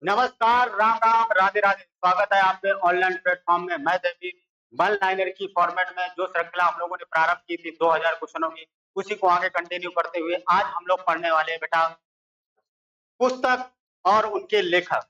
नमस्कार, राम राम, राधे राधे। स्वागत है आपके ऑनलाइन प्लेटफॉर्म में। मैं देवी वन लाइनर की फॉर्मेट में जो श्रृंखला हम लोगों ने प्रारंभ की थी 2000 क्वेश्चनों की, उसी को आगे कंटिन्यू करते हुए आज हम लोग पढ़ने वाले हैं बेटा पुस्तक और उनके लेखक।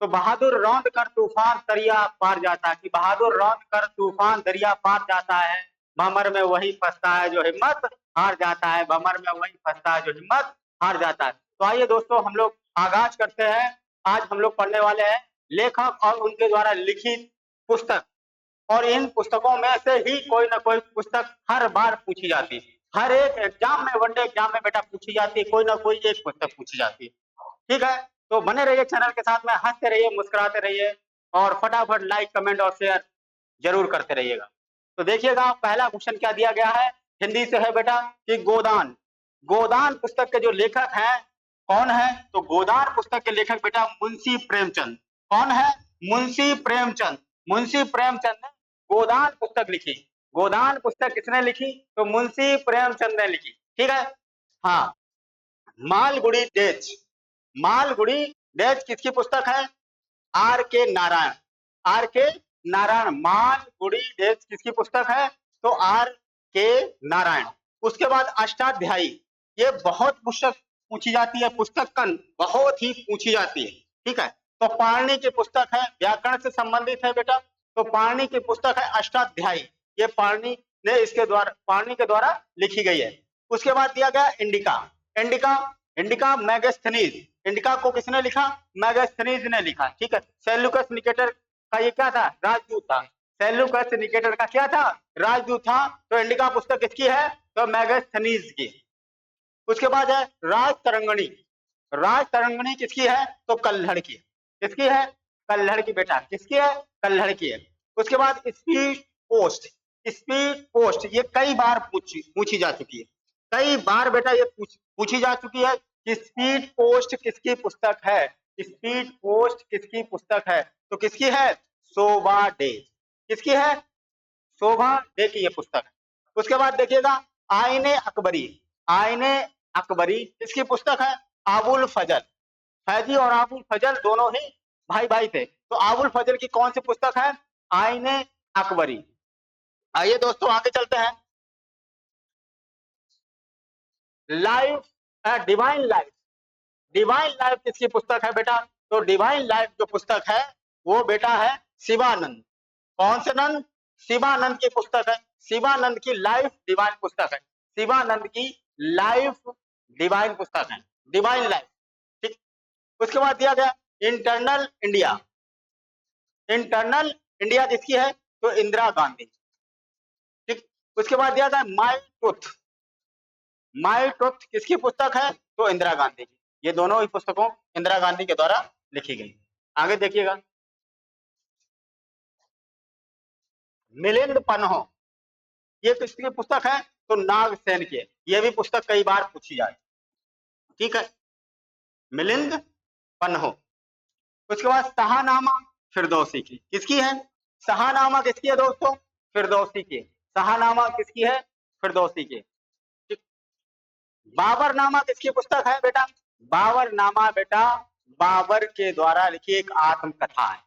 तो बहादुर रौंद कर तूफान दरिया पार जाता है कि बहादुर रौंद कर तूफान दरिया पार जाता है, भंवर में वही फंसता है जो हिम्मत हार जाता है, भंवर में वही फंसता है जो हिम्मत हार जाता है। तो आइए दोस्तों हम लोग आगाज करते हैं। आज हम लोग पढ़ने वाले हैं लेखक और उनके द्वारा लिखित पुस्तक। और इन पुस्तकों में से ही कोई ना कोई पुस्तक हर बार पूछी जाती है। हर एक एग्जाम में, वनडे एग्जाम में बेटा पूछी जाती है, कोई ना कोई एक पुस्तक पूछी जाती है। ठीक है, तो बने रहिए चैनल के साथ में, हंसते रहिए, मुस्कुराते रहिए और फटाफट लाइक, कमेंट और शेयर जरूर करते रहिएगा। तो देखिएगा पहला क्वेश्चन क्या दिया गया है, हिंदी से है बेटा कि गोदान। गोदान पुस्तक के जो लेखक हैं कौन है? तो गोदान पुस्तक के लेखक बेटा मुंशी प्रेमचंद। कौन है? मुंशी प्रेमचंद। मुंशी प्रेमचंद ने गोदान पुस्तक लिखी। गोदान पुस्तक किसने लिखी? तो मुंशी प्रेमचंद ने लिखी। ठीक है, हाँ। मालगुड़ी डेज। मालगुड़ी डेज किसकी पुस्तक है? आर के नारायण। आर के नारायण। मालगुड़ी डेज किसकी पुस्तक है? तो आर के नारायण। उसके बाद अष्टाध्यायी, ये बहुत पुस्तक पूछी जाती है, पुस्तक का बहुत ही पूछी जाती है। ठीक है, तो पाणिनि की पुस्तक है, व्याकरण से संबंधित है बेटा। तो पाणिनि की पुस्तक है अष्टाध्यायी, ये पाणिनि ने इसके द्वारा, पाणिनि के द्वारा लिखी गई है। उसके बाद दिया गया indica. Indica, indica Megasthenes. Indica को किसने लिखा? मैगस्थनीज ने लिखा। ठीक है, सेल्यूकस निकेटर का ये क्या था? राजदूत था। सेल्यूकस निकेटर का क्या था? राजदूत था। तो इंडिका पुस्तक किसकी है? तो मैगस्थनीज की। उसके बाद है राज तरंगणी। राज तरंगणी किसकी है? तो कल्हड़ की। किसकी है? कल्हड़ की बेटा। किसकी है? कल्हड़ की है। उसके बाद स्पीड पोस्ट। स्पीड पोस्ट ये कई बार पूछी जा चुकी है। कई बार बेटा ये पूछी जा चुकी है कि स्पीड पोस्ट किसकी पुस्तक है? स्पीड पोस्ट किसकी पुस्तक है? तो किसकी है? शोभा डे। किसकी है? शोभा डे की ये पुस्तक है। उसके बाद देखिएगा आईने अकबरी। आईने अकबरी किसकी पुस्तक है? आबुल फजल। फैजी और आबुल फजल दोनों ही भाई भाई थे। तो आबुल फजल की कौन सी पुस्तक है? आईने अकबरी। आइए दोस्तों आगे चलते हैं। Life, divine life. Divine life किसकी पुस्तक है बेटा? तो डिवाइन लाइफ जो पुस्तक है वो बेटा है शिवानंद। कौन से नंद? शिवानंद की पुस्तक है। शिवानंद की लाइफ डिवाइन पुस्तक है। शिवानंद की लाइफ डिवाइन पुस्तक है, डिवाइन लाइफ। ठीक, उसके बाद दिया गया इंटरनल इंडिया। इंटरनल इंडिया किसकी है? तो इंदिरा गांधी। ठीक, उसके बाद दिया गया माई ट्रुथ। माई ट्रुथ किसकी पुस्तक है? तो इंदिरा गांधी की। ये दोनों ही पुस्तकों इंदिरा गांधी के द्वारा लिखी गई। आगे देखिएगा मिलिंद पन्हो, ये किसकी पुस्तक है? तो नागसेन की। ये भी पुस्तक कई बार पूछी जाए। ठीक है, मिलिंद पन्हो। उसके बाद शाहनामा फिरदौसी की। किसकी है? शाहनामा किसकी है दोस्तों? फिरदौसी की। शाहनामा किसकी है? फिरदौसी की। बाबरनामा किसकी पुस्तक है बेटा? बाबरनामा बेटा बाबर के द्वारा लिखी एक आत्मकथा है।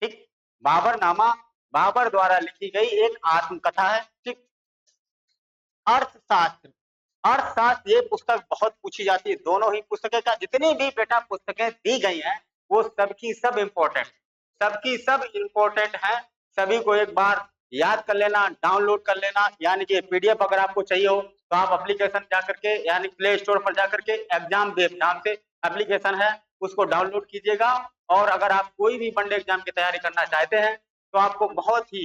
ठीक, बाबरनामा बाबर द्वारा लिखी गई एक आत्मकथा है। ठीक, अर्थशास्त्र। अर्थशास्त्र ये पुस्तक बहुत पूछी जाती है। दोनों ही पुस्तकें का जितनी भी बेटा पुस्तकें दी गई हैं वो सबकी सब इंपॉर्टेंट, सबकी सब इंपॉर्टेंट है। सभी को एक बार याद कर लेना, डाउनलोड कर लेना। यानी कि पीडीएफ अगर आपको चाहिए हो तो आप एप्लीकेशन जाकर के, यानी प्ले स्टोर पर जाकर के एग्जाम वेब नाम से एप्लीकेशन है, उसको डाउनलोड कीजिएगा। और अगर आप कोई भी वनडे एग्जाम की तैयारी करना चाहते हैं तो आपको बहुत ही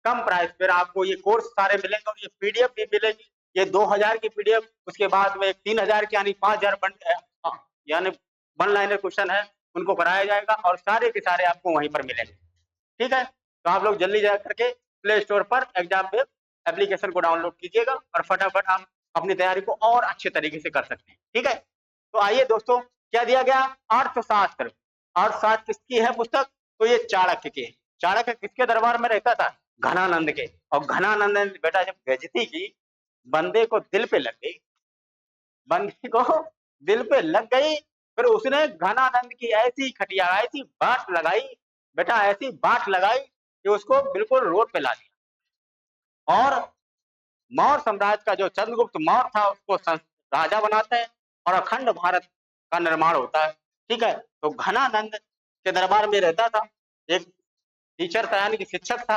कम प्राइस पर आपको ये कोर्स सारे मिलेंगे और ये पीडीएफ भी मिलेगी। ये 2000 की पीडीएफ, उसके बाद में 3000 की यानी 5000 यानी वन लाइनर क्वेश्चन है, उनको कराया जाएगा और सारे के सारे आपको वहीं पर मिलेंगे। ठीक है, तो आप लोग जल्दी जा करके प्ले स्टोर पर एग्जाम वेब एप्लीकेशन को डाउनलोड कीजिएगा और फटाफट आप अपनी तैयारी को और अच्छे तरीके से कर सकते हैं। ठीक है, तो आइए दोस्तों क्या दिया गया? अर्थशास्त्र। अर्थशास्त्र किसकी है पुस्तक? तो ये चाणक्य की। चाणक्य किसके दरबार में रहता था? घनानंद के। और घनानंद ने बेटा जब बेइज्जती की, बंदे को दिल पे लग गई, बंदे को दिल पे लग गई फिर उसने घनानंद की ऐसी खटिया, ऐसी बाट लगाई बेटा, ऐसी बाट लगाई कि उसको बिल्कुल रोड पे ला दिया। और मौर्य साम्राज्य का जो चंद्रगुप्त मौर्य था उसको राजा बनाते हैं और अखंड भारत का निर्माण होता है। ठीक है, तो घनानंद के दरबार में रहता था एक टीचर था, यानी कि शिक्षक था,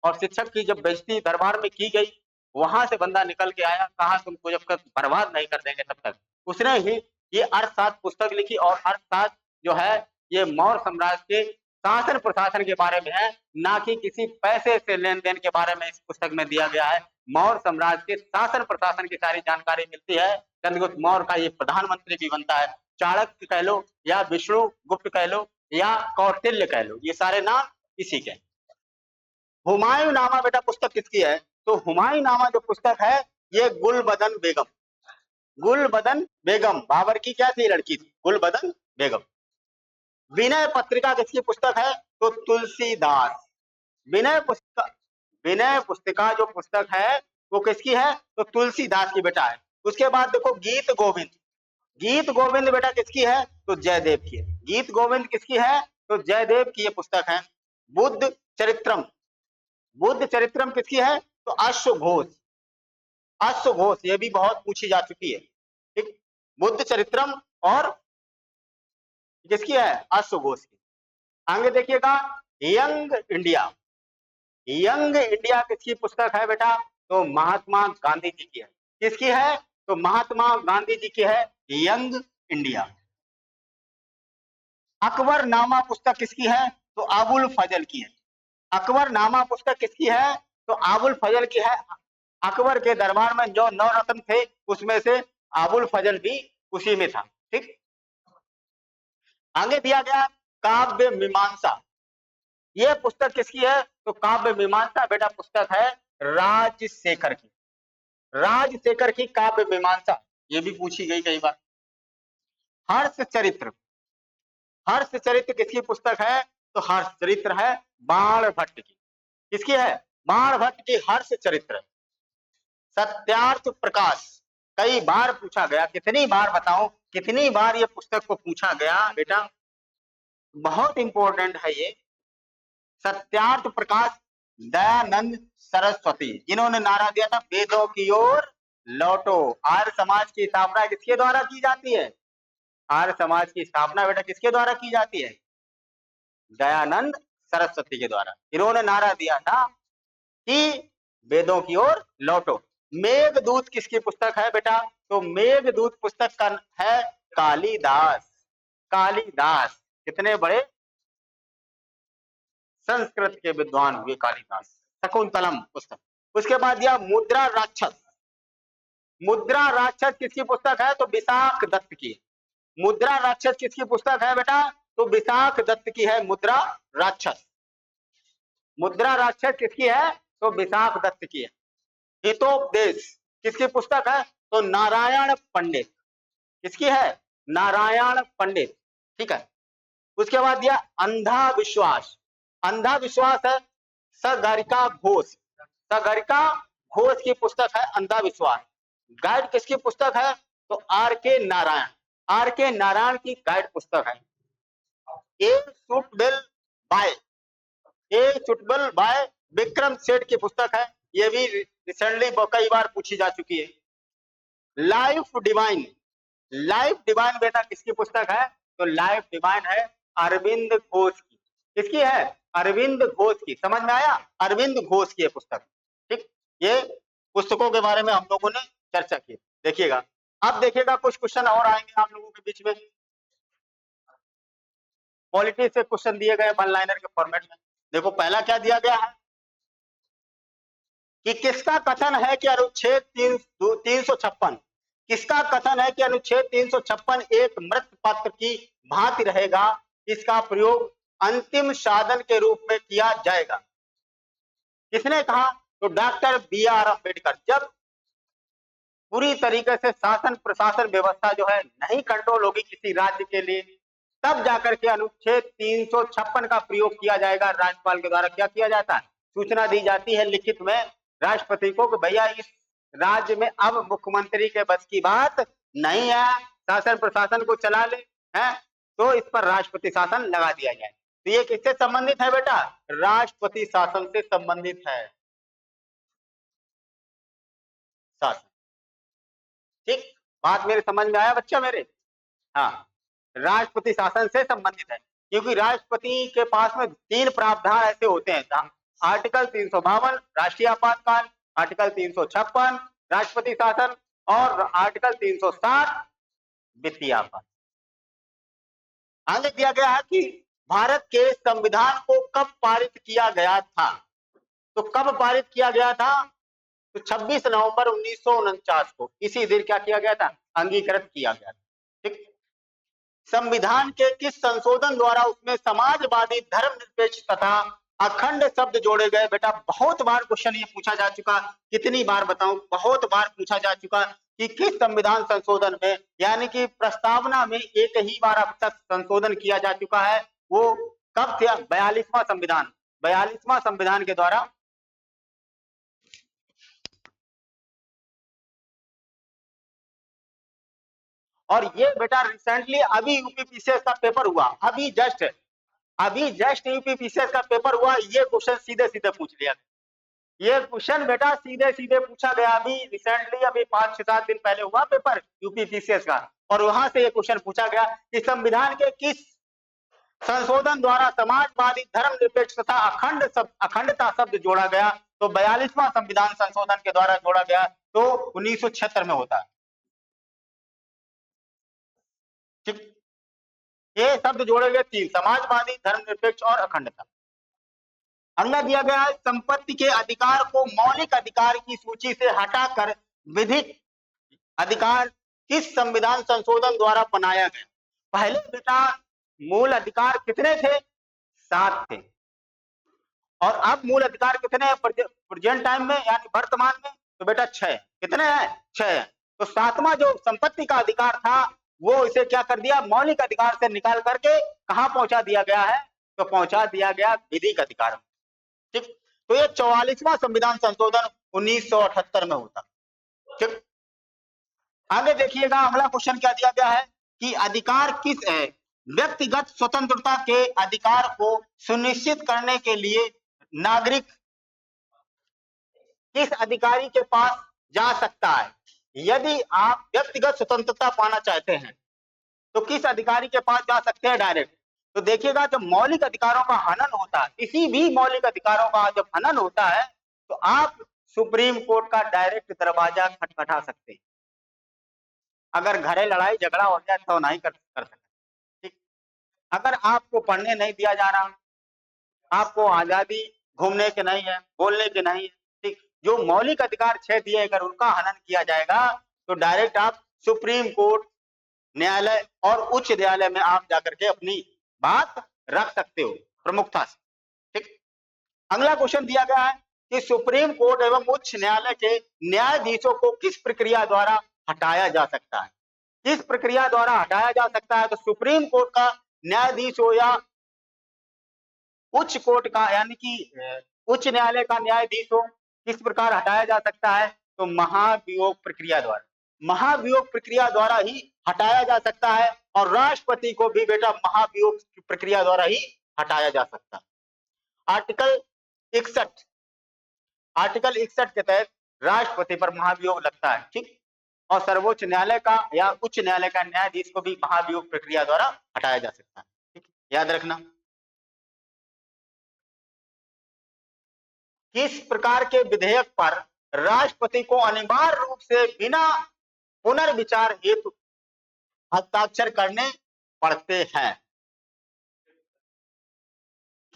और शिक्षक की जब बेइज्जती दरबार में की गई, वहां से बंदा निकल के आया, कहा तुमको जब तक बर्बाद नहीं कर देंगे तब तक। उसने ही ये अर्थशास्त्र पुस्तक लिखी, और अर्थशास्त्र जो है ये मौर्य साम्राज्य के शासन प्रशासन के बारे में है, ना कि किसी पैसे से लेन देन के बारे में इस पुस्तक में दिया गया है। मौर्य साम्राज्य के शासन प्रशासन की सारी जानकारी मिलती है। चंद्रगुप्त मौर्य का ये प्रधानमंत्री भी बनता है। चाणक्य कह लो या विष्णु गुप्त कह लो या कौटिल्य कह लो, ये सारे नाम इसी के। हुमायूं नामा बेटा पुस्तक किसकी है? तो हुमायूं नामा जो पुस्तक है ये गुलबदन बेगम, गुलबदन बेगम बाबर की क्या थी? लड़की थी, गुलबदन बेगम। विनय पत्रिका किसकी पुस्तक है? तो तुलसीदास। विनय पुस्तक, विनय पुस्तिका जो पुस्तक है वो किसकी है? तो तुलसीदास की बेटा है। उसके बाद देखो गीत गोविंद, गीत गोविंद बेटा किसकी है? तो जयदेव की है। गीत गोविंद किसकी है? तो जयदेव की ये पुस्तक है। बुद्ध चरित्रम, बुद्ध चरित्रम किसकी है? तो अश्वघोष, अश्वघोष ये भी बहुत पूछी जा चुकी है। ठीक, बुद्ध चरित्रम और किसकी है? अश्वघोष की। आगे देखिएगा यंग इंडिया, यंग इंडिया किसकी पुस्तक है बेटा? तो महात्मा गांधी जी की है। किसकी है? तो महात्मा गांधी जी की है यंग इंडिया। अकबर नामा पुस्तक किसकी है? तो अबुल फजल की है। अकबर नामा पुस्तक किसकी है? तो अबुल फजल की है। अकबर के दरबार में जो 9 रत्न थे उसमें से अबुल फजल भी उसी में था। ठीक, आगे दिया गया काव्य मीमांसा, यह पुस्तक किसकी है? तो काव्य मीमांसा बेटा पुस्तक है राजशेखर की, राजशेखर की काव्य मीमांसा, ये भी पूछी गई कई बार। हर्ष चरित्र, हर्ष चरित्र किसकी पुस्तक है? तो हर्ष चरित्र है बाण भट्ट की। किसकी है? बाण भट्ट की हर्ष चरित्र। सत्यार्थ प्रकाश, कई बार पूछा गया, कितनी बार बताओ, कितनी बार ये पुस्तक को पूछा गया बेटा, बहुत इंपॉर्टेंट है ये। सत्यार्थ प्रकाश दयानंद सरस्वती, जिन्होंने नारा दिया था वेदों की ओर लौटो। आर्य समाज की स्थापना किसके द्वारा की जाती है? आर्य समाज की स्थापना बेटा किसके द्वारा की जाती है? दयानंद सरस्वती के द्वारा। इन्होंने नारा दिया था कि वेदों की ओर लौटो। मेघदूत किसकी पुस्तक है बेटा? तो मेघदूत पुस्तक का है कालिदास, कालिदास कितने बड़े संस्कृत के विद्वान हुए कालिदास। शकुंतलम पुस्तक। उसके बाद दिया मुद्रा राक्षस, मुद्रा राक्षस किसकी पुस्तक है? तो विशाख दत्त की। मुद्रा राक्षस किसकी पुस्तक है बेटा? तो विशाख दत्त की है मुद्रा राक्षस। मुद्रा राक्षस किसकी है? तो विशाख दत्त की है। हितोपदेश किसकी पुस्तक है? तो नारायण पंडित। किसकी है? नारायण पंडित। ठीक है, उसके बाद दिया अंधा विश्वास, अंधा विश्वास है सगरिका घोष, सगरिका घोष की पुस्तक है अंधा विश्वास। गाइड किसकी पुस्तक है? तो आर के नारायण, आर के नारायण की गाइड पुस्तक है। ए सुटबेल बाय, ए सुटबेल बाय विक्रम सेठ की पुस्तक है, ये भी रिसेंटली कई बार पूछी जा चुकी है। लाइफ डिवाइन, लाइफ डिवाइन बेटा किसकी पुस्तक है? तो लाइफ डिवाइन है अरविंद घोष की। किसकी है? अरविंद घोष की। समझ में आया? अरविंद घोष की पुस्तक। ठीक, ये पुस्तकों के बारे में हम लोगों ने चर्चा की। देखिएगा, अब देखिएगा कुछ क्वेश्चन और आएंगे आप लोगों के बीच में। पॉलिटी से क्वेश्चन दिए गए वन लाइनर के फॉर्मेट में। देखो पहला क्या दिया गया है कि किसका कथन है कि अनुच्छेद 356, किसका कथन है कि अनुच्छेद 356 एक मृत पत्र की भांति रहेगा, इसका प्रयोग अंतिम साधन के रूप में किया जाएगा। किसने कहा? तो डॉक्टर बी.आर. अम्बेडकर। जब पूरी तरीके से शासन प्रशासन व्यवस्था जो है नहीं कंट्रोल होगी किसी राज्य के लिए, तब जाकर के अनुच्छेद 356 का प्रयोग किया जाएगा। राज्यपाल के द्वारा क्या किया जाता है? सूचना दी जाती है लिखित में राष्ट्रपति को कि भैया इस राज्य में अब मुख्यमंत्री के बस की बात नहीं है, शासन प्रशासन को चला ले, है, तो इस पर राष्ट्रपति शासन लगा दिया जाए। तो ये किससे संबंधित है बेटा? राष्ट्रपति शासन से संबंधित है शासन। ठीक, बात मेरे समझ में आया बच्चा मेरे? हाँ, राष्ट्रपति शासन से संबंधित है, क्योंकि राष्ट्रपति के पास में 3 प्रावधान ऐसे होते हैं। आर्टिकल 352 राष्ट्रीय आपातकाल, आर्टिकल 356 राष्ट्रपति शासन और आर्टिकल 360 वित्तीय आपात। आगे दिया गया है कि भारत के संविधान को कब पारित किया गया था? तो कब पारित किया गया था? तो 26 नवंबर 1949 को इसी दिन क्या किया गया था? अंगीकृत किया गया था। ठीक, संविधान के किस संशोधन द्वारा उसमें समाजवादी, धर्मनिरपेक्ष तथा अखंड शब्द जोड़े गए? बेटा बहुत बार क्वेश्चन ये पूछा जा चुका, कितनी बार बताऊं, बहुत बार पूछा जा चुका कि किस संविधान संशोधन में, यानी कि प्रस्तावना में एक ही बार अब तक संशोधन किया जा चुका है। वो कब था? 42वां संविधान, 42वां संविधान के द्वारा और ये बेटा रिसेंटली अभी यूपीपीसीएस का पेपर हुआ, अभी जस्ट यूपीपीसीएस का पेपर हुआ, ये क्वेश्चन सीधे सीधे पूछ लिया। ये क्वेश्चन बेटा सीधे सीधे पूछा गया, अभी रिसेंटली अभी 5-7 दिन पहले हुआ पेपर यूपीपीसीएस का, और वहां से ये क्वेश्चन पूछा गया कि संविधान के किस संशोधन द्वारा समाजवादी, धर्मनिरपेक्ष तथा अखंडता शब्द जोड़ा गया? तो 42वां संविधान संशोधन के द्वारा जोड़ा गया, तो 1976 में होता है। ठीक, ये शब्द जोड़े गए 3, समाजवादी, धर्मनिरपेक्ष और अखंडता। अगला दिया गया है, संपत्ति के अधिकार को मौलिक अधिकार की सूची से हटाकर विधिक अधिकार किस संविधान संशोधन द्वारा बनाया गया? पहले बेटा मूल अधिकार कितने थे? 7 थे, और अब मूल अधिकार कितने हैं प्रेजेंट टाइम में, यानी वर्तमान में? तो बेटा 6। कितने हैं? 6 है। तो 7वां जो संपत्ति का अधिकार था, वो इसे क्या कर दिया? मौलिक अधिकार से निकाल करके कहां पहुंचा दिया गया है? तो पहुंचा दिया गया विधिक अधिकार। ठीक, तो ये 44वां संविधान संशोधन 1978 में होता। ठीक, आगे देखिएगा, अगला क्वेश्चन क्या दिया गया है कि अधिकार किस है? व्यक्तिगत स्वतंत्रता के अधिकार को सुनिश्चित करने के लिए नागरिक किस अधिकारी के पास जा सकता है? यदि आप व्यक्तिगत स्वतंत्रता पाना चाहते हैं तो किस अधिकारी के पास जा सकते हैं? डायरेक्ट। तो देखिएगा, जब मौलिक अधिकारों का हनन होता है, किसी भी मौलिक अधिकारों का जब हनन होता है, तो आप सुप्रीम कोर्ट का डायरेक्ट दरवाजा खटखटा सकते हैं। अगर घरे लड़ाई झगड़ा हो जाए तो नहीं कर सकते। ठीक, अगर आपको पढ़ने नहीं दिया जा रहा, आपको आजादी घूमने के नहीं है, बोलने के नहीं है, ठीक, जो मौलिक अधिकार 6 दिए, अगर उनका हनन किया जाएगा तो डायरेक्ट आप सुप्रीम कोर्ट, न्यायालय और उच्च न्यायालय में आप जाकर के अपनी बात रख सकते हो प्रमुखता से। ठीक, अगला क्वेश्चन दिया गया है कि सुप्रीम कोर्ट एवं उच्च न्यायालय के न्यायाधीशों को किस प्रक्रिया द्वारा हटाया जा सकता है? किस प्रक्रिया द्वारा हटाया जा सकता है? तो सुप्रीम कोर्ट का न्यायाधीश हो या उच्च कोर्ट का, यानी कि उच्च न्यायालय का न्यायाधीश हो, किस प्रकार हटाया जा सकता है? तो महाभियोग प्रक्रिया द्वारा, महाभियोग प्रक्रिया द्वारा ही हटाया जा सकता है, और राष्ट्रपति को भी बेटा महाभियोग प्रक्रिया द्वारा ही हटाया जा सकता है। आर्टिकल 61 के तहत राष्ट्रपति पर महाभियोग लगता है। ठीक, और सर्वोच्च न्यायालय का या उच्च न्यायालय का न्यायाधीश को भी महाभियोग प्रक्रिया द्वारा हटाया जा सकता है। ठीक, याद रखना। किस प्रकार के विधेयक पर राष्ट्रपति को अनिवार्य रूप से बिना पुनर्विचार हेतु हस्ताक्षर करने पड़ते हैं?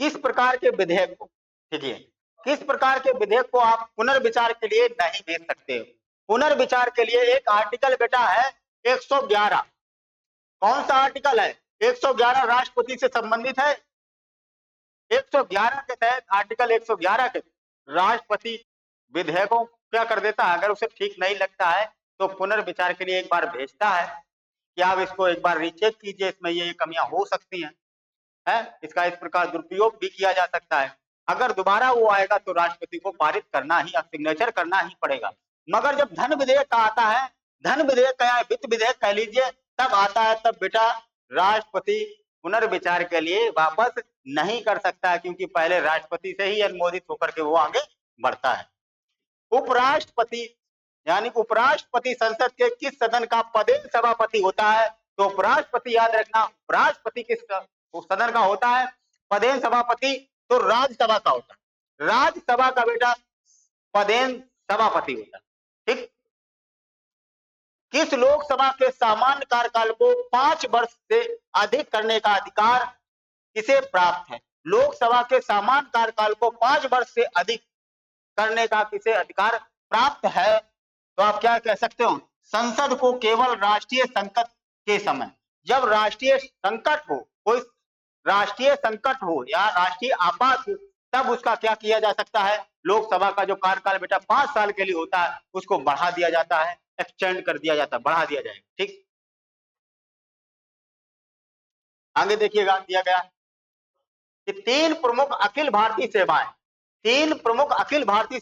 किस प्रकार के विधेयक को, ठीक है, किस प्रकार के विधेयक को आप पुनर्विचार के लिए नहीं भेज सकते हो? पुनर्विचार के लिए एक आर्टिकल बेटा है 111। कौन सा आर्टिकल है? 111 राष्ट्रपति से संबंधित है। 111 के तहत, आर्टिकल 111 के राष्ट्रपति विधेयकों क्या कर देता है, अगर उसे ठीक नहीं लगता है तो पुनर्विचार के लिए एक बार भेजता है कि आप इसको एक बार रीचेक कीजिए, इसमें ये कमियां हो सकती हैं, इसका इस प्रकार दुरुपयोग भी किया जा सकता है। अगर दोबारा वो आएगा तो राष्ट्रपति को पारित करना ही, सिग्नेचर करना ही पड़ेगा। मगर जब धन विधेयक का आता है, धन विधेयक या वित्त विधेयक कह लीजिए, तब आता है, तब बेटा राष्ट्रपति पुनर्विचार के लिए वापस नहीं कर सकता है, क्योंकि पहले राष्ट्रपति से ही अनुमोदित होकर के वो आगे बढ़ता है। उपराष्ट्रपति यानी उपराष्ट्रपति संसद के किस सदन का पदेन सभापति होता है? तो उपराष्ट्रपति, याद रखना, उपराष्ट्रपति किस सदन का होता है? पदेन सभापति। तो राज्यसभा का होता है। राज्यसभा का बेटा पदेन सभापति होता है। ठीक। किस लोकसभा के सामान्य कार्यकाल को 5 वर्ष से अधिक करने का अधिकार किसे प्राप्त है? लोकसभा के सामान्य कार्यकाल को 5 वर्ष से अधिक करने का किसे अधिकार प्राप्त है? तो आप क्या कह सकते हो? संसद को केवल राष्ट्रीय संकट के समय, जब राष्ट्रीय संकट हो, कोई राष्ट्रीय संकट हो या राष्ट्रीय आपात हो, तब उसका क्या किया जा सकता है? लोकसभा का जो कार्यकाल बेटा 5 साल के लिए होता है, उसको बढ़ा दिया जाता है, एक्सटेंड कर दिया जाता है, बढ़ा दिया जाएगा। ठीक। आगे देखिएगा, दिया गया कि 3 प्रमुख अखिल भारतीय सेवाएं, 3 प्रमुख अखिल भारतीय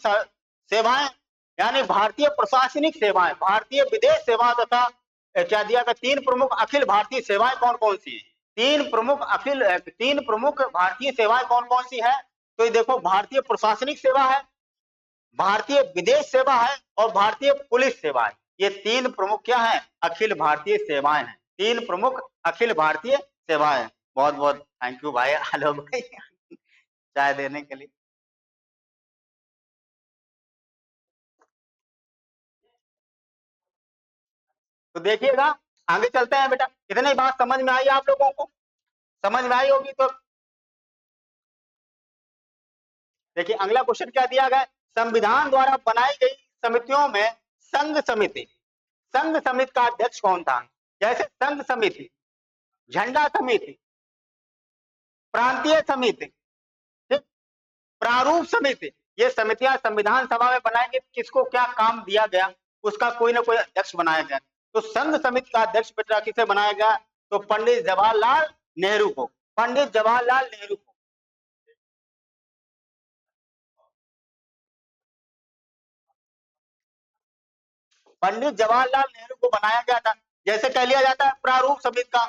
सेवाएं यानी भारतीय प्रशासनिक सेवाएं, भारतीय विदेश सेवा तथा क्या दिया गया? 3 प्रमुख अखिल भारतीय सेवाएं कौन कौन सी है? 3 प्रमुख भारतीय सेवाएं कौन कौन सी है? तो ये देखो, भारतीय प्रशासनिक सेवा है, भारतीय विदेश सेवा है और भारतीय पुलिस सेवा है। ये 3 प्रमुख क्या है? अखिल भारतीय सेवाएं हैं। 3 प्रमुख अखिल भारतीय सेवाएं। बहुत बहुत थैंक यू भाई आलोक भाई चाय देने के लिए। तो देखिएगा, आगे चलते हैं बेटा। इतनी बात समझ में आई आप लोगों को? समझ में आई होगी तो देखिए, अगला क्वेश्चन क्या दिया गया? संविधान द्वारा बनाई गई समितियों में संघ समिति का अध्यक्ष कौन था? जैसे संघ समिति, झंडा समिति, प्रांतीय समिति, प्रारूप समिति, ये समितियां संविधान सभा में बनाई गई। किसको क्या काम दिया गया, उसका कोई ना कोई अध्यक्ष बनाया गया। तो संघ समिति का अध्यक्ष बेटा किसे बनाया गया? तो पंडित जवाहरलाल नेहरू को। पंडित जवाहरलाल नेहरू को। पंडित जवाहरलाल नेहरू को बनाया गया था। जैसे कह लिया जाता है प्रारूप समिति का,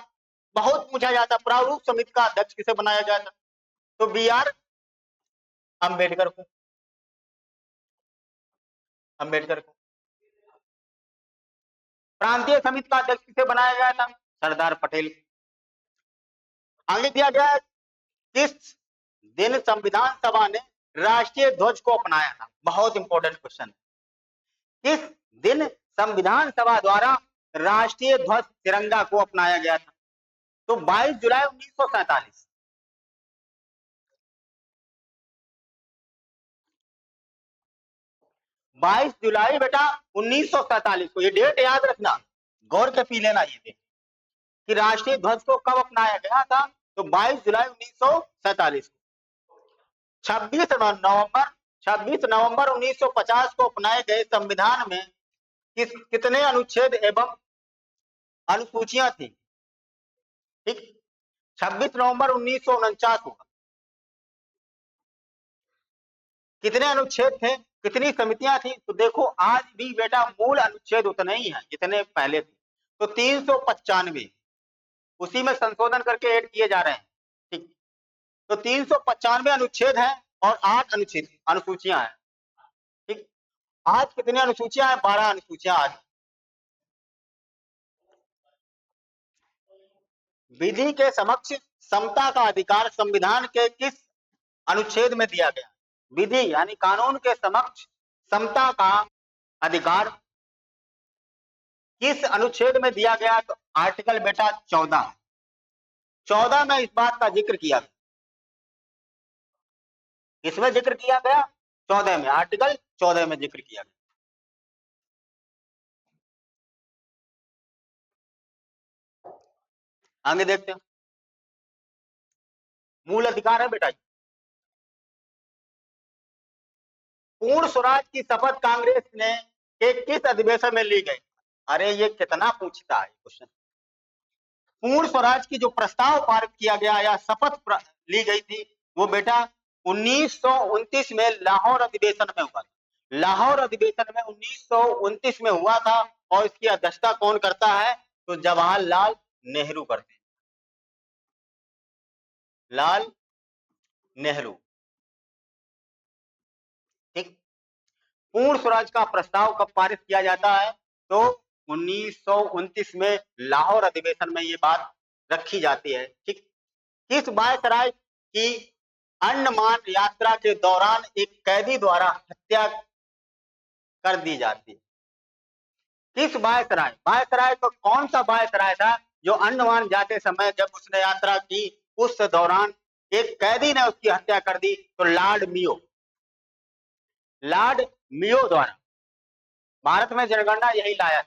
बहुत पूछा जाता है, प्रारूप समिति का अध्यक्ष किसे बनाया गया था? तो बी आर अम्बेडकर को। अम्बेडकर को। प्रांतीय समिति का अध्यक्ष किसे बनाया गया था? सरदार पटेल। आगे दिया गया है, किस दिन संविधान सभा ने राष्ट्रीय ध्वज को अपनाया था? बहुत इंपॉर्टेंट क्वेश्चन। किस दिन संविधान सभा द्वारा राष्ट्रीय ध्वज तिरंगा को अपनाया गया था? तो 22 जुलाई 1947। 22 जुलाई बेटा 1947 को, ये डेट याद रखना, गौर के पी लेना ये डेट कि राष्ट्रीय ध्वज को कब अपनाया गया था। तो 22 जुलाई 1947 को। 26 नवंबर 1950 को अपनाए गए संविधान में कितने अनुच्छेद एवं अनुसूचियां थी? ठीक। 26 नवंबर 1949 को कितने अनुच्छेद थे, कितनी समितियां थी? तो देखो, आज भी बेटा मूल अनुच्छेद उतने ही हैं जितने पहले थे। तो 395, उसी में संशोधन करके ऐड किए जा रहे हैं। ठीक। तो 395 अनुच्छेद हैं और 8 अनुसूचियां हैं। ठीक। आज कितनी अनुसूचियां हैं? 12 अनुसूचियां आज। विधि के समक्ष समता का अधिकार संविधान के किस अनुच्छेद में दिया गया? विधि यानी कानून के समक्ष समता का अधिकार किस अनुच्छेद में दिया गया? तो आर्टिकल बेटा 14 में इस बात का जिक्र किया गया। किसमें जिक्र किया गया? 14 में, आर्टिकल 14 में जिक्र किया गया। आगे देखते हैं। मूल अधिकार है बेटा। पूर्ण स्वराज की शपथ कांग्रेस ने के किस अधिवेशन में ली गई? अरे ये कितना पूछता है क्वेश्चन। पूर्ण स्वराज की जो प्रस्ताव पारित किया गया या शपथ ली गई थी, वो बेटा 1929 में लाहौर अधिवेशन में हुआ। लाहौर अधिवेशन में 1929 में हुआ था और इसकी अध्यक्षता कौन करता है? तो जवाहरलाल नेहरू करते हैं। लाल नेहरू। ठीक। पूर्ण स्वराज का प्रस्ताव कब पारित किया जाता है? तो 1929 में लाहौर अधिवेशन में ये बात रखी जाती है। ठीक। किस वायसराय की अंडमान यात्रा के दौरान एक कैदी द्वारा हत्या कर दी जाती है? किस वायसराय? वायसराय तो कौन सा वायसराय था जो अंडमान जाते समय जब उसने यात्रा की उस दौरान एक कैदी ने उसकी हत्या कर दी? तो लॉर्ड मियो। लॉर्ड मियो द्वारा भारत में जनगणना यही लाया।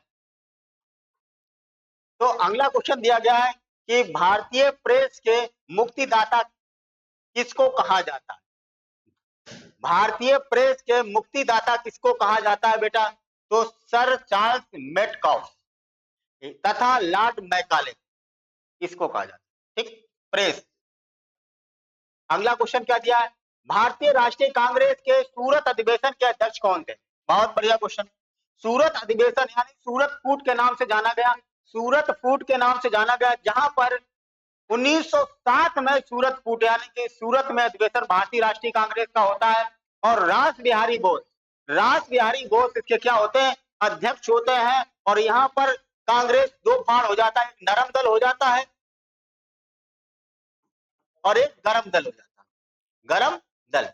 तो अगला क्वेश्चन दिया गया है कि भारतीय प्रेस के मुक्तिदाता किसको कहा जाता है? भारतीय प्रेस के मुक्तिदाता किसको कहा जाता है बेटा? तो सर चार्ल्स मेटकाफ तथा लॉर्ड मैकाले, इसको कहा जाता है। ठीक। प्रेस। अगला क्वेश्चन क्या दिया है? भारतीय राष्ट्रीय कांग्रेस के सूरत अधिवेशन के अध्यक्ष कौन थे? बहुत बढ़िया क्वेश्चन। सूरत अधिवेशन यानी सूरत फूट के नाम से जाना गया, सूरत फूट के नाम से जाना गया, जहां पर 1907 में सूरत फूट यानी कि सूरत में अधिवेशन भारतीय राष्ट्रीय कांग्रेस का होता है। और रास बिहारी बोस, रास बिहारी बोस इसके क्या होते हैं? अध्यक्ष होते हैं। और यहाँ पर कांग्रेस दो फाड़ हो जाता है, एक नरम दल हो जाता है और एक गरम दल हो जाता है। गरम दल,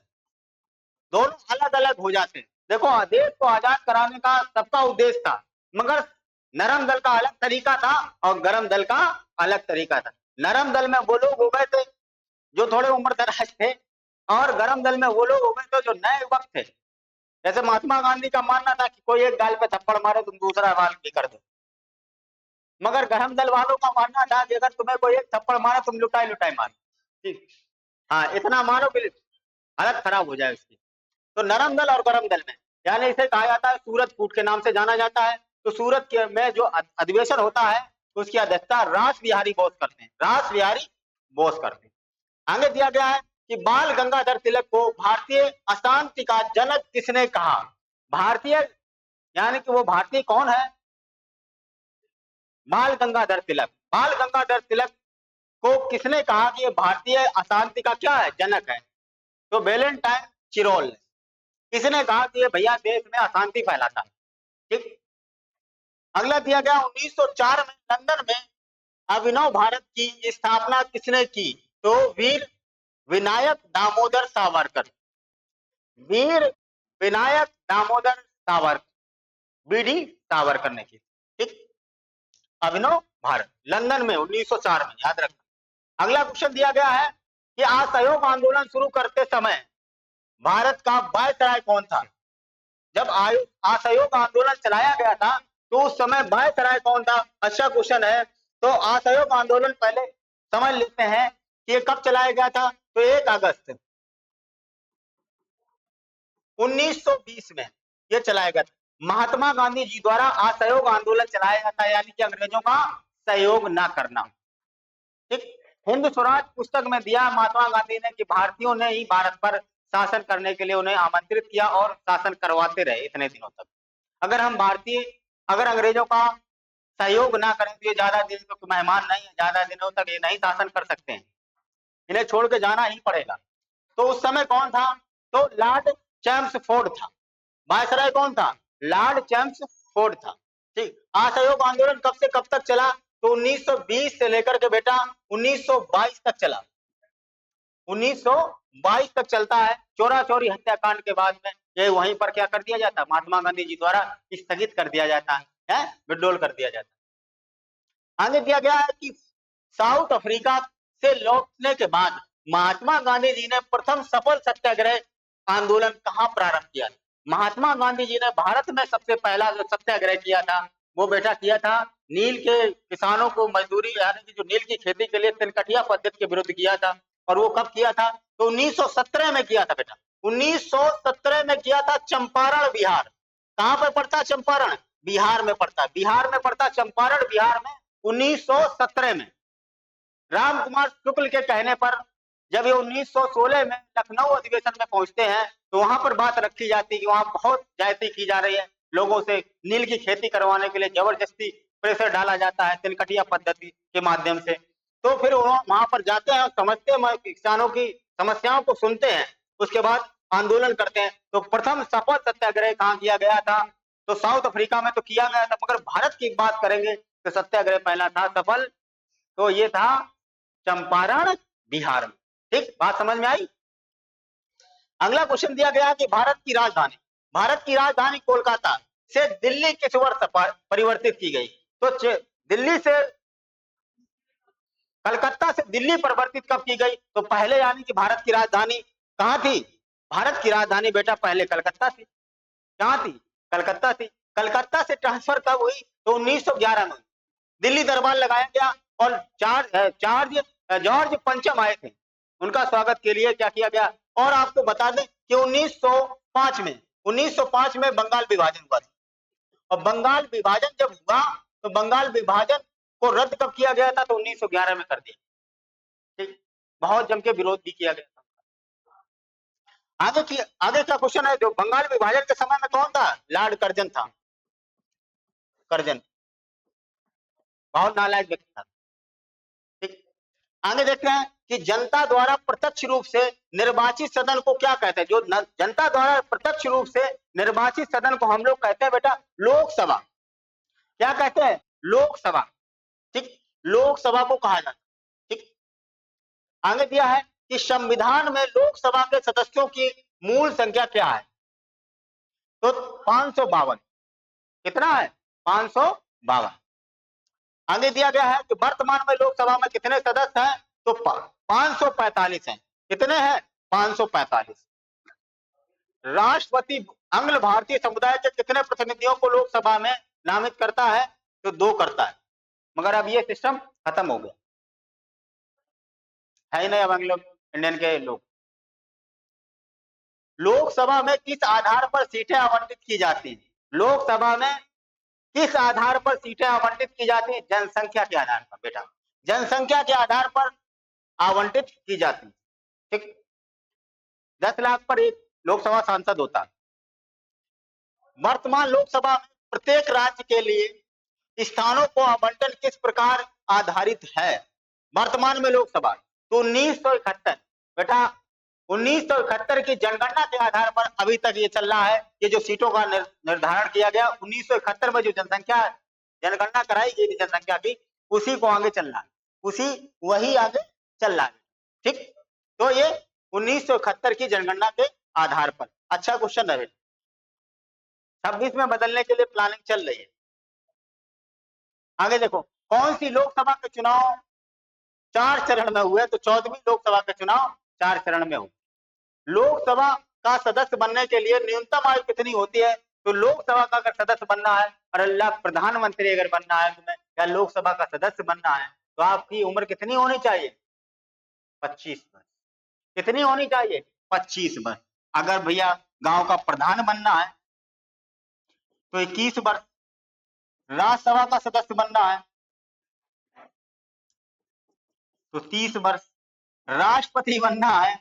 दोनों अलग अलग हो जाते हैं। देखो, देश को आजाद कराने का सबका उद्देश्य था, मगर नरम दल का अलग तरीका था और गरम दल का अलग तरीका था। नरम दल में वो लोग हो गए थे जो थोड़े उम्र दराज थे, और गरम दल में वो लोग हो गए थे जो नए युवक थे। जैसे महात्मा गांधी का मानना था कि कोई एक गाल पे थप्पड़ मारे तुम दूसरा गाल भी कर दो, मगर गरम दल वालों का मानना था कि अगर तुम्हें कोई एक थप्पड़ मारे तुम लुटाई लुटाई मारो। ठीक। हाँ, इतना मारो कि हालत खराब हो जाए उसकी। तो नरम दल और गरम दल में, यानी इसे कहा जाता है सूरत फूट के नाम से जाना जाता है। तो सूरत के में जो अधिवेशन होता है उसकी अध्यक्षता रास बिहारी बोस करते हैं, रास बिहारी बोस करते हैं। आगे दिया गया है कि बाल गंगाधर तिलक को भारतीय अशांति का जनक किसने कहा? भारतीय यानी कि वो भारतीय कौन है? बाल गंगाधर तिलक। बाल गंगाधर तिलक को किसने कहा कि ये भारतीय अशांति का क्या है? जनक है? तो वेलेंटाइन चिरोल ने। किसने कहा कि ये भैया देश में अशांति फैलाता है? ठीक। अगला दिया गया 1904 में लंदन में अभिनव भारत की स्थापना किसने की? तो वीर विनायक दामोदर सावरकर। वीर विनायक दामोदर सावरकर, बीडी सावरकर ने की। ठीक। अभिनव भारत लंदन में 1904 में, याद रखना। अगला क्वेश्चन दिया गया है कि असहयोग आंदोलन शुरू करते समय भारत का वायसराय कौन था? जब असहयोग आंदोलन चलाया गया था तो उस समय वायसराय कौन था? अच्छा क्वेश्चन है। तो असहयोग आंदोलन पहले समझ लेते हैं कि ये कब चलाया गया था। तो 1 अगस्त 1920 में ये चलाया गया था। महात्मा गांधी जी द्वारा असहयोग आंदोलन चलाया जाता है, यानी कि अंग्रेजों का सहयोग ना करना। ठीक। हिंद स्वराज पुस्तक में दिया महात्मा गांधी ने कि भारतीयों ने ही भारत पर शासन करने के लिए उन्हें आमंत्रित किया और शासन करवाते रहे इतने दिनों तक। अगर हम भारतीय अगर अंग्रेजों का सहयोग ना करें तो ये ज्यादा दिन तो मेहमान नहीं है, ज्यादा दिनों तक ये नहीं शासन कर सकते हैं, इन्हें छोड़ के जाना ही पड़ेगा। तो उस समय कौन था? तो लॉर्ड चैम्सफोर्ड था। वायसराय कौन था? लॉर्ड चैम्सफोर्ड था। ठीक। असहयोग आंदोलन कब से कब तक चला? तो 1920 से लेकर के बेटा 1922 तक चला। 1922 तक चलता है। चोरा चोरी हत्याकांड के बाद में ये वहीं पर क्या कर दिया जाता है? महात्मा गांधी जी द्वारा स्थगित कर दिया जाता है, विड्रॉल कर दिया जाता है। आगे दिया गया है कि साउथ अफ्रीका से लौटने के बाद महात्मा गांधी जी ने प्रथम सफल सत्याग्रह आंदोलन कहां प्रारंभ किया? महात्मा गांधी जी ने भारत में सबसे पहला जो सत्याग्रह किया था वो बेटा किया था नील के किसानों को मजदूरी यानी कि जो नील की खेती के लिए तिनकटिया पद्धति के विरुद्ध किया था। और वो कब किया था? तो 1917 में किया था बेटा। 1917 में किया था, चंपारण बिहार। कहां पर पड़ता? चंपारण बिहार में पड़ता, बिहार में पड़ता चंपारण बिहार में 1917 में। राम कुमार शुक्ल के कहने पर जब ये 1916 में लखनऊ अधिवेशन में पहुंचते हैं तो वहां पर बात रखी जाती है कि वहां बहुत ज्यादती की जा रही है, लोगों से नील की खेती करवाने के लिए जबरदस्ती प्रेशर डाला जाता है तिनकटिया पद्धति के माध्यम से। तो फिर वहां पर जाते हैं, समझते हैं, किसानों की समस्याओं को सुनते हैं, उसके बाद आंदोलन करते हैं। तो प्रथम सफल सत्याग्रह कहाँ किया गया था? तो साउथ अफ्रीका में तो किया गया था, मगर भारत की बात करेंगे तो सत्याग्रह पहला था सफल, तो ये था चंपारण, बिहार में। ठीक, बात समझ में आई? अगला क्वेश्चन दिया गया कि भारत की राजधानी कोलकाता से दिल्ली किस वर्ष परिवर्तित की गई? तो दिल्ली से कलकत्ता से दिल्ली परिवर्तित कब की गई? तो पहले यानी कि भारत की राजधानी कहां थी? भारत की राजधानी बेटा पहले कलकत्ता थी। कहां थी? कलकत्ता थी। कलकत्ता से ट्रांसफर कब हुई? तो 1911 में दिल्ली दरबार लगाया गया और जॉर्ज पंचम आए थे, उनका स्वागत के लिए क्या किया गया? और आपको बता दें कि 1905 में बंगाल विभाजन हुआ था, और बंगाल विभाजन जब हुआ तो बंगाल विभाजन को रद्द कब किया गया था? तो 1911 में कर दिया। ठीक, बहुत जम के विरोध भी किया गया था। आगे क्या क्वेश्चन है? जो बंगाल विभाजन के समय में कौन था? लॉर्ड कर्जन था। कर्जन बहुत नालायक व्यक्ति था। ठीक, आगे देखते हैं कि जनता द्वारा प्रत्यक्ष रूप से निर्वाचित सदन को क्या कहते हैं? जो जनता द्वारा प्रत्यक्ष रूप से निर्वाचित सदन को हम लोग कहते हैं बेटा लोकसभा। क्या कहते हैं? लोकसभा। ठीक, लोकसभा को कहा जाता है। ठीक, आगे दिया है कि संविधान में लोकसभा के सदस्यों की मूल संख्या क्या है? तो 552। कितना है? 552। आगे दिया गया है कि वर्तमान में लोकसभा में कितने सदस्य हैं? तो 545 हैं। कितने हैं? 545। राष्ट्रपति आंग्ल भारतीय समुदाय के कितने प्रतिनिधियों को लोकसभा में नामित करता है? तो 2 करता है, मगर अब ये सिस्टम खत्म हो गया है ही नहीं अब एंग्लो इंडियन के लोग। लोकसभा में किस आधार पर सीटें आवंटित की जाती हैं? लोकसभा में किस आधार पर सीटें आवंटित की जाती हैं? जनसंख्या के आधार पर बेटा, जनसंख्या के आधार पर आवंटित की जाती है। ठीक, 10 लाख पर एक लोकसभा सांसद होता है। वर्तमान लोकसभा में प्रत्येक राज्य के लिए स्थानों को आवंटन किस प्रकार आधारित है? वर्तमान में लोकसभा तो 1971 बेटा, 1971 की जनगणना के आधार पर अभी तक ये चल रहा है। ये जो सीटों का निर्धारण किया गया 1971 में जो जनगणना कराई गई थी जनसंख्या की, उसी को आगे चल रहा है, वही आगे चल रहा है। ठीक, तो ये 1971 की जनगणना के आधार पर। अच्छा क्वेश्चन है बेटा, 26 में बदलने के लिए प्लानिंग चल रही है। आगे देखो, कौन सी लोकसभा के चुनाव 4 चरण में हुए? तो 14वीं लोकसभा के चुनाव 4 चरण में हुए। लोकसभा का सदस्य बनने के लिए न्यूनतम आयु कितनी होती है? तो लोकसभा का अगर सदस्य बनना है और अल्लाह प्रधानमंत्री अगर बनना है तुम्हें, या लोकसभा का सदस्य बनना है, तो आपकी उम्र कितनी होनी चाहिए? 25 वर्ष। कितनी होनी चाहिए? 25 वर्ष। अगर भैया गांव का प्रधान बनना है तो 21 वर्ष। राज्यसभा का सदस्य बनना है तो 30 वर्ष। राष्ट्रपति बनना है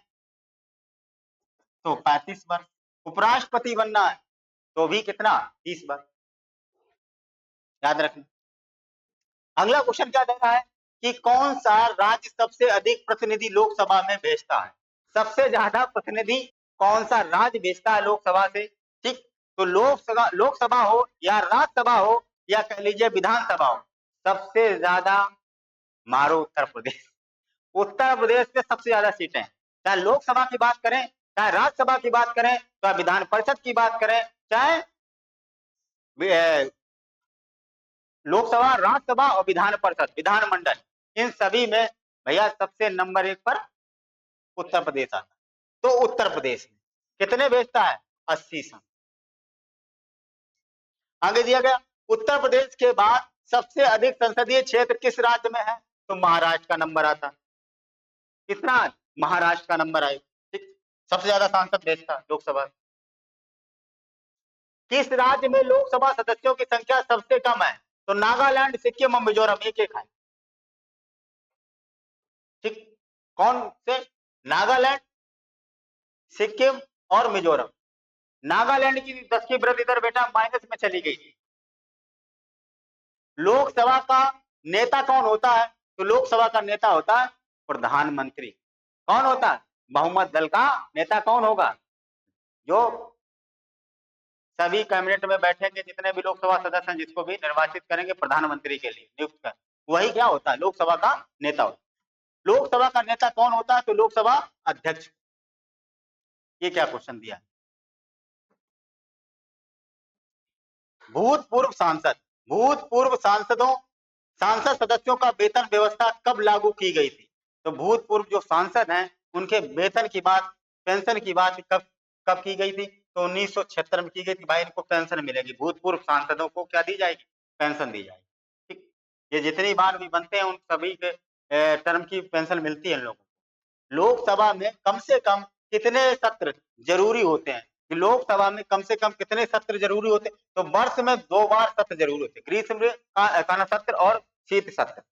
तो 35 वर्ष। उपराष्ट्रपति बनना है तो भी कितना? 30 वर्ष। याद रखना। अगला क्वेश्चन क्या दे रहा है कि कौन सा राज्य सबसे अधिक प्रतिनिधि लोकसभा में भेजता है? सबसे ज्यादा प्रतिनिधि कौन सा राज्य भेजता है लोकसभा से? ठीक, तो लोकसभा हो या राज्यसभा हो या कह लीजिए विधानसभा हो, सबसे ज्यादा मारो उत्तर प्रदेश। उत्तर प्रदेश में सबसे ज्यादा सीटें हैं। चाहे लोकसभा की बात करें, चाहे राज्यसभा की बात करें, चाहे विधान परिषद की बात करें, चाहे लोकसभा, राज्यसभा और विधान परिषद, विधानमंडल, इन सभी में भैया सबसे नंबर 1 पर उत्तर प्रदेश आता है। तो उत्तर प्रदेश में कितने भेजता है? 80 सीट। आगे दिया गया, उत्तर प्रदेश के बाद सबसे अधिक संसदीय क्षेत्र किस राज्य में है? तो महाराष्ट्र का नंबर आता। कितना? महाराष्ट्र का नंबर आए। ठीक, सबसे ज्यादा सांसद भेजता लोकसभा। किस राज्य में लोकसभा सदस्यों की संख्या सबसे कम है? तो नागालैंड, सिक्किम और मिजोरम, एक है। ठीक, कौन से? नागालैंड, सिक्किम और मिजोरम। नागालैंड की 10 की वृद्धि दर बेटा माइनस में चली गई। लोकसभा का नेता कौन होता है? तो लोकसभा का नेता होता है प्रधानमंत्री। कौन होता है? बहुमत दल का नेता कौन होगा? जो सभी कैबिनेट में बैठेंगे, जितने भी लोकसभा सदस्य हैं, जिसको भी निर्वाचित करेंगे प्रधानमंत्री के लिए नियुक्त कर, वही क्या होता है? लोकसभा का नेता होता है। लोकसभा का नेता कौन होता है? तो लोकसभा अध्यक्ष। ये क्या क्वेश्चन दिया? भूतपूर्व सांसद, भूतपूर्व सांसद सदस्यों का वेतन व्यवस्था कब लागू की गई थी? तो भूतपूर्व जो सांसद हैं उनके वेतन की बात, पेंशन की बात कब कब की गई थी? तो 1976 में की गई थी। भाई इनको पेंशन मिलेगी, भूतपूर्व सांसदों को क्या दी जाएगी? पेंशन दी जाएगी। ठीक, ये जितनी बार भी बनते हैं उन सभी के टर्म की पेंशन मिलती है इन लोगों को। लोकसभा में कम से कम कितने सत्र जरूरी होते हैं? कि लोकसभा में कम से कम कितने सत्र जरूरी होते हैं? तो वर्ष में 2 बार सत्र जरूर होते हैं, ग्रीष्मकालीन सत्र और शीत सत्र,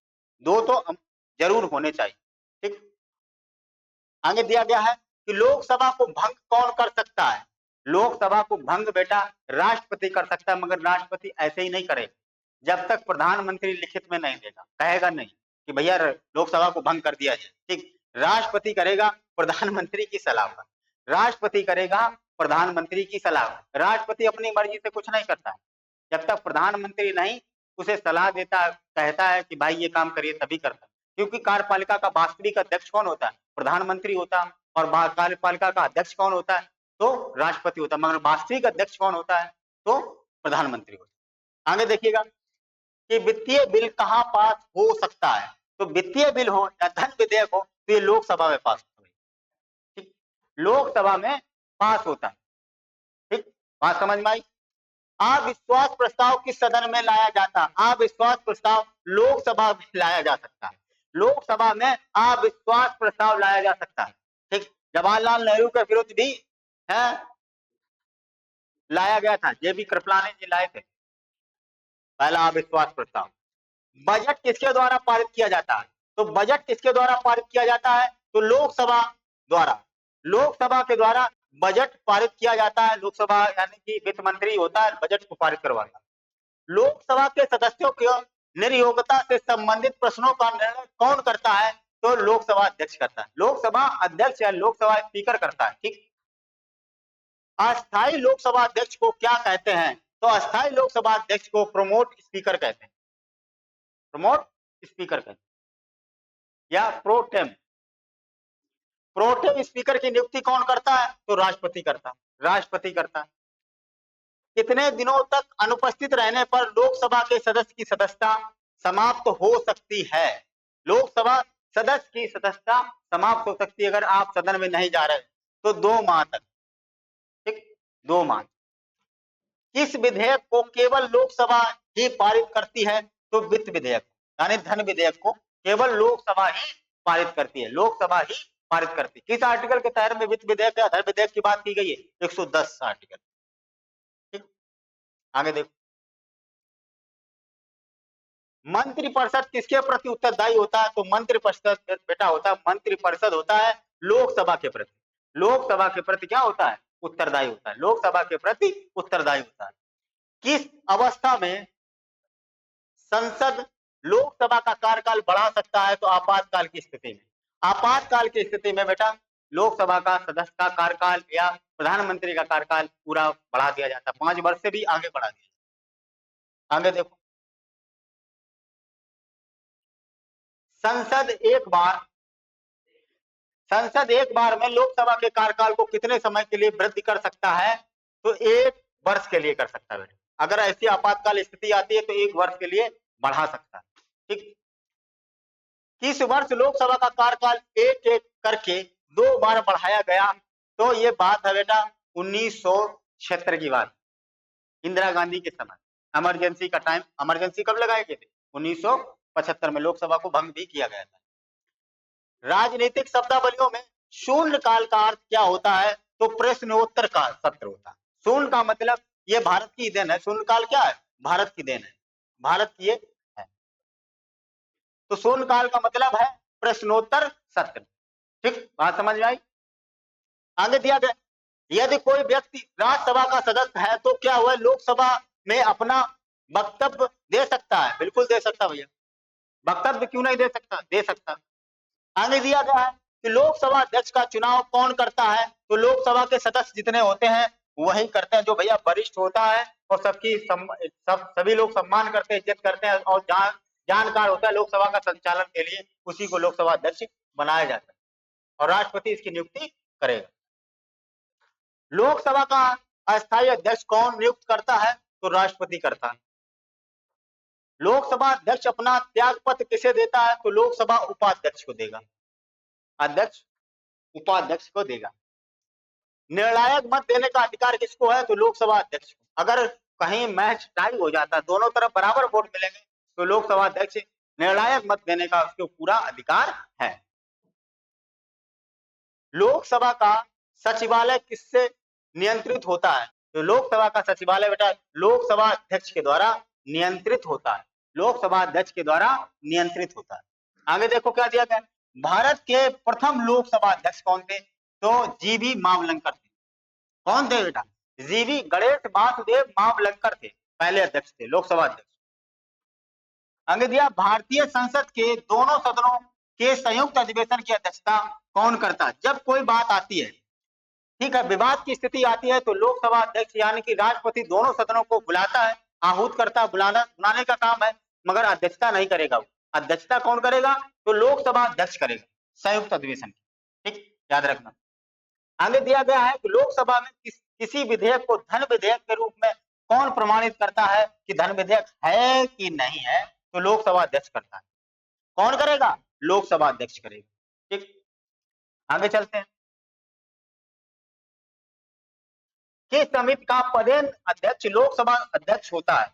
2 तो जरूर होने चाहिए। ठीक, आगे दिया गया है कि लोकसभा को भंग कौन कर सकता है? लोकसभा को भंग बेटा राष्ट्रपति कर सकता है, मगर राष्ट्रपति ऐसे ही नहीं करेगा जब तक प्रधानमंत्री लिखित में नहीं देगा, कहेगा नहीं कि भैया लोकसभा को भंग कर दिया जाए। ठीक, राष्ट्रपति करेगा प्रधानमंत्री की सलाह पर, राष्ट्रपति करेगा प्रधानमंत्री की सलाह पर। राष्ट्रपति अपनी मर्जी से कुछ नहीं करता है, जब तक प्रधानमंत्री नहीं उसे सलाह देता, कहता है कि भाई ये काम करिए, तभी करता है। क्योंकि कार्यपालिका का वास्तविक अध्यक्ष कौन होता है? प्रधानमंत्री होता है। और कार्यपालिका का अध्यक्ष कौन होता है? तो राष्ट्रपति होता है। मगर वास्तविक अध्यक्ष कौन होता है? तो प्रधानमंत्री होता है। आगे देखिएगा कि वित्तीय बिल कहाँ पास हो सकता है? तो वित्तीय बिल हो या धन विधेयक हो तो ये लोकसभा में पास होता है। ठीक, लोकसभा में पास होता है। ठीक, बात समझ में आई? अविश्वास प्रस्ताव किस सदन में लाया जाता है? अविश्वास प्रस्ताव लोकसभा में लाया जा सकता है। लोकसभा में अविश्वास प्रस्ताव लाया जा सकता है। ठीक, जवाहरलाल नेहरू के विरुद्ध भी है लाया गया था, जेबी कृपलानी जी लाए थे पहला अविश्वास प्रस्ताव। बजट किसके द्वारा पारित किया जाता है? तो बजट किसके द्वारा पारित किया जाता है? तो लोकसभा द्वारा, लोकसभा के द्वारा बजट पारित किया जाता है। लोकसभा यानी कि वित्त मंत्री होता है, बजट को पारित करवाता है। लोकसभा के सदस्यों की निर्योग्यता से संबंधित प्रश्नों का निर्णय कौन करता है? तो लोकसभा अध्यक्ष करता है। लोकसभा अध्यक्ष या लोकसभा स्पीकर करता है। ठीक, अस्थायी लोकसभा अध्यक्ष को क्या कहते हैं? तो अस्थायी लोकसभा अध्यक्ष को प्रोमोट स्पीकर कहते हैं। प्रोमोट स्पीकर कहते हैं या प्रोटेम। प्रोटेम स्पीकर की नियुक्ति कौन करता है? तो राष्ट्रपति करता है, राष्ट्रपति करता है। कितने दिनों तक अनुपस्थित रहने पर लोकसभा के सदस्य की सदस्यता समाप्त हो सकती है? लोकसभा सदस्य की सदस्यता समाप्त हो सकती है अगर आप सदन में नहीं जा रहे तो 2 माह तक। ठीक, 2 माह। किस विधेयक को केवल लोकसभा ही पारित करती है? तो वित्त विधेयक यानी धन विधेयक को केवल लोकसभा ही पारित करती है, लोकसभा ही पारित करती है। किस आर्टिकल के तहत में वित्त विधेयक या धन विधेयक की बात की गई है? 110 आर्टिकल। ठीक, आगे देखो, मंत्रिपरिषद किसके प्रति उत्तरदायी होता है? तो मंत्रिपरिषद बेटा होता है, मंत्रिपरिषद होता है लोकसभा के प्रति। लोकसभा के प्रति क्या होता है? उत्तरदायी होता है, लोकसभा के प्रति उत्तरदायी होता है। किस अवस्था में संसद लोकसभा का कार्यकाल बढ़ा सकता है? तो आपातकाल की स्थिति में। आपातकाल की स्थिति में बेटा लोकसभा का सदस्य का कार्यकाल या प्रधानमंत्री का कार्यकाल पूरा बढ़ा दिया जाता है, 5 वर्ष से भी आगे बढ़ा दिया जाता है। आगे देखो, संसद एक बार में लोकसभा के कार्यकाल को कितने समय के लिए वृद्धि कर सकता है? तो 1 वर्ष के लिए कर सकता है। अगर ऐसी आपातकाल स्थिति आती है तो 1 वर्ष के लिए बढ़ा सकता है। ठीक, किस वर्ष लोकसभा का कार्यकाल एक एक करके 2 बार बढ़ाया गया? तो ये बात है बेटा 1976 की बात, इंदिरा गांधी के समय इमरजेंसी का टाइम। इमरजेंसी कब लगाए गए थे? 1975 में लोकसभा को भंग भी किया गया था। राजनीतिक शब्दावलियों में शून्य काल का अर्थ क्या होता है? तो प्रश्नोत्तर का सत्र होता है। शून्य का मतलब ये भारत की देन है। शून्य काल क्या है? भारत की देन है, भारत की ये है। तो शून्य काल का मतलब है प्रश्नोत्तर सत्र। ठीक, बात समझ में आई? आगे दिया गया, यदि कोई व्यक्ति राज्यसभा का सदस्य है तो क्या वह लोकसभा में अपना वक्तव्य दे सकता है? बिल्कुल दे सकता है भैया। वक्तव्य क्यों नहीं दे सकता? दे सकता। आगे दिया गया है कि लोकसभा अध्यक्ष का चुनाव कौन करता है? तो लोकसभा के सदस्य जितने होते हैं वही करते हैं, जो भैया वरिष्ठ होता है और सभी लोग सम्मान करते हैं, इज्जत करते हैं और जानकार होता है लोकसभा का संचालन के लिए, उसी को लोकसभा अध्यक्ष बनाया जाता है और राष्ट्रपति इसकी नियुक्ति करेगा। लोकसभा का अस्थायी अध्यक्ष कौन नियुक्त करता है? तो राष्ट्रपति करता है। लोकसभा अध्यक्ष अपना त्याग पत्र किसे देता है? तो लोकसभा उपाध्यक्ष को देगा। अध्यक्ष उपाध्यक्ष को देगा। निर्णायक मत देने का अधिकार किसको है? तो लोकसभा अध्यक्ष को। अगर कहीं मैच टाई हो जाता है, दोनों तरफ बराबर वोट मिलेंगे, तो लोकसभा अध्यक्ष निर्णायक मत देने का उसको पूरा अधिकार है। लोकसभा का सचिवालय किससे नियंत्रित होता है? तो लोकसभा का सचिवालय बेटा लोकसभा अध्यक्ष के द्वारा नियंत्रित होता है। लोकसभा अध्यक्ष के द्वारा नियंत्रित होता है। आगे देखो क्या दिया गया। भारत के प्रथम लोकसभा अध्यक्ष कौन थे? तो जीवी मावलंकर थे। कौन थे बेटा? जीवी गणेश वासुदेव मावलंकर थे, पहले अध्यक्ष थे, लोकसभा अध्यक्ष। आगे दिया भारतीय संसद के दोनों सदनों के संयुक्त अधिवेशन की अध्यक्षता कौन करता है? जब कोई बात आती है, ठीक है, विवाद की स्थिति आती है, तो लोकसभा अध्यक्ष यानी कि राष्ट्रपति दोनों सदनों को बुलाता है, आहूत करता है, बुलाने का काम है, मगर अध्यक्षता नहीं करेगा वो। अध्यक्षता कौन करेगा? तो लोकसभा अध्यक्ष करेगा संयुक्त अधिवेशन की। ठीक, याद रखना। आगे दिया गया है कि लोकसभा में किसी विधेयक को धन विधेयक के रूप में कौन प्रमाणित करता है कि धन विधेयक है कि नहीं है? तो लोकसभा अध्यक्ष करता है। कौन करेगा? लोकसभा अध्यक्ष करेगा। ठीक, आगे चलते हैं। किस समिति का पदेन अध्यक्ष लोकसभा अध्यक्ष होता है?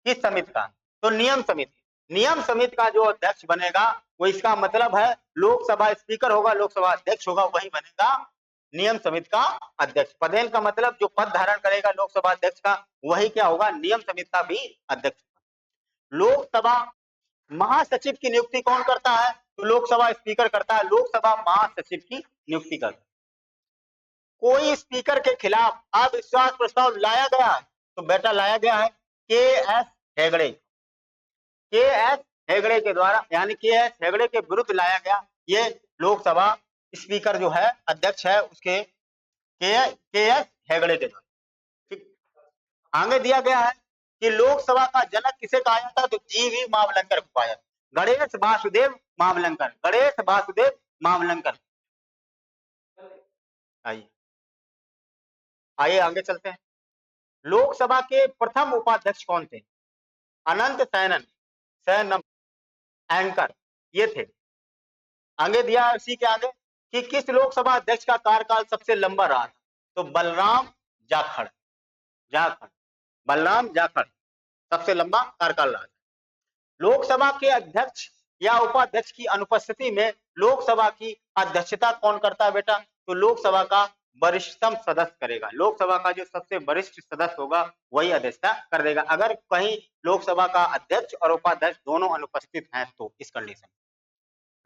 किस समिति का? तो नियम समिति। नियम समिति का जो अध्यक्ष बनेगा वो, इसका मतलब है लोकसभा स्पीकर होगा, लोकसभा अध्यक्ष होगा, वही बनेगा नियम समिति का अध्यक्ष। पदेन का मतलब जो पद धारण करेगा लोकसभा अध्यक्ष का, वही क्या होगा? नियम समिति का भी अध्यक्ष। लोकसभा महासचिव की नियुक्ति कौन करता है? तो लोकसभा स्पीकर करता है। लोकसभा महासचिव की नियुक्ति करता है। कोई स्पीकर के खिलाफ अविश्वास प्रस्ताव लाया गया है, तो बेटा लाया गया है के एस हेगड़े। के एस हेगड़े के द्वारा, यानी के एस हेगड़े के विरुद्ध लाया गया। ये लोकसभा स्पीकर जो है, अध्यक्ष है, उसके के एस हेगड़े के द्वारा। ठीक, आगे दिया गया है कि लोकसभा का जनक किसे कहा जाता है? तो जीवी मावलंकर को कहा जाता है। गणेश वासुदेव मावलंकर, गणेश वासुदेव मावलंकर। आइए आइए आगे चलते हैं। लोकसभा के प्रथम उपाध्यक्ष कौन थे? अनंत सैनम एंकर, ये थे। आगे दिया इसी के आगे कि किस लोकसभा अध्यक्ष का कार्यकाल सबसे लंबा रहा? तो बलराम जाखड़, बलराम जाखड़ सबसे लंबा कार्यकाल रहा। लोकसभा के अध्यक्ष या उपाध्यक्ष की अनुपस्थिति में लोकसभा की अध्यक्षता कौन करता है बेटा? तो लोकसभा का वरिष्ठतम सदस्य करेगा। लोकसभा का जो सबसे वरिष्ठ सदस्य होगा वही अध्यक्षता कर देगा, अगर कहीं लोकसभा का अध्यक्ष और उपाध्यक्ष दोनों अनुपस्थित हैं तो। इस कंडीशन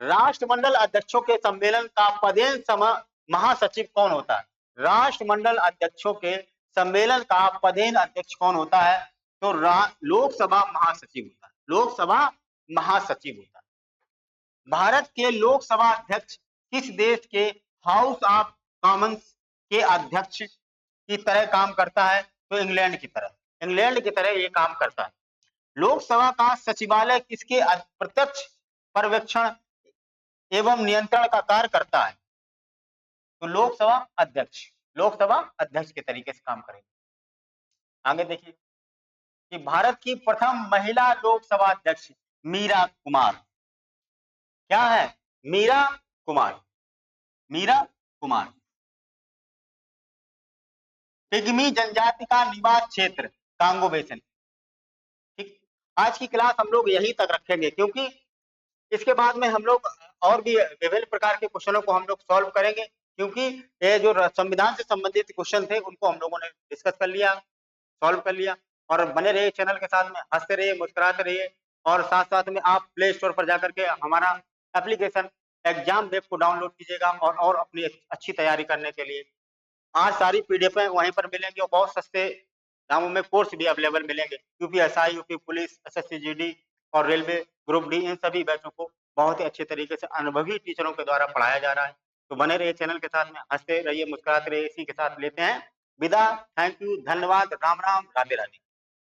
में राष्ट्रमंडल अध्यक्षों के सम्मेलन का पदेन महासचिव कौन होता है? राष्ट्रमंडल अध्यक्षों के सम्मेलन का पदेन अध्यक्ष कौन होता है? तो लोकसभा महासचिव होता है। लोकसभा महासचिव होता है। भारत के लोकसभा अध्यक्ष किस देश के हाउस ऑफ कॉमन्स के अध्यक्ष की तरह काम करता है? तो इंग्लैंड की तरह, इंग्लैंड की तरह ये काम करता है। लोकसभा का सचिवालय किसके प्रत्यक्ष पर्यवेक्षण एवं नियंत्रण का कार्य करता है? तो लोकसभा अध्यक्ष, लोकसभा अध्यक्ष के तरीके से काम करेगा। आगे देखिए कि भारत की प्रथम महिला लोकसभा अध्यक्ष मीरा कुमार क्या है? मीरा कुमार, मीरा कुमार। पिग्मी जनजाति का निवास क्षेत्र कांगो बेसिन। ठीक, आज की क्लास हम लोग यहीं तक रखेंगे, क्योंकि इसके बाद में हम लोग और भी विभिन्न प्रकार के क्वेश्चनों को हम लोग सॉल्व करेंगे, क्योंकि ये जो संविधान से संबंधित क्वेश्चन थे उनको हम लोगों ने डिस्कस कर लिया, सॉल्व कर लिया। और बने रहिए चैनल के साथ में, हंसते रहिए, मुस्कुराते रहिए, और साथ साथ में आप प्ले स्टोर पर जाकर के हमारा एप्लीकेशन एग्जाम वेब को डाउनलोड कीजिएगा और अपनी अच्छी तैयारी करने के लिए। आज सारी पीडीएफ वहीं पर मिलेंगे और बहुत सस्ते दामों में कोर्स भी अवेलेबल मिलेंगे। UPSI, UP police, SSC GD और रेलवे ग्रुप डी, इन सभी बैचों को बहुत ही अच्छे तरीके से अनुभवी टीचरों के द्वारा पढ़ाया जा रहा है। तो बने रहिए चैनल के साथ में, हँसते रहिए, मुस्कुराते रहिए। इसी के साथ लेते हैं विदा। थैंक यू, धन्यवाद, राम राम, राधे राधे।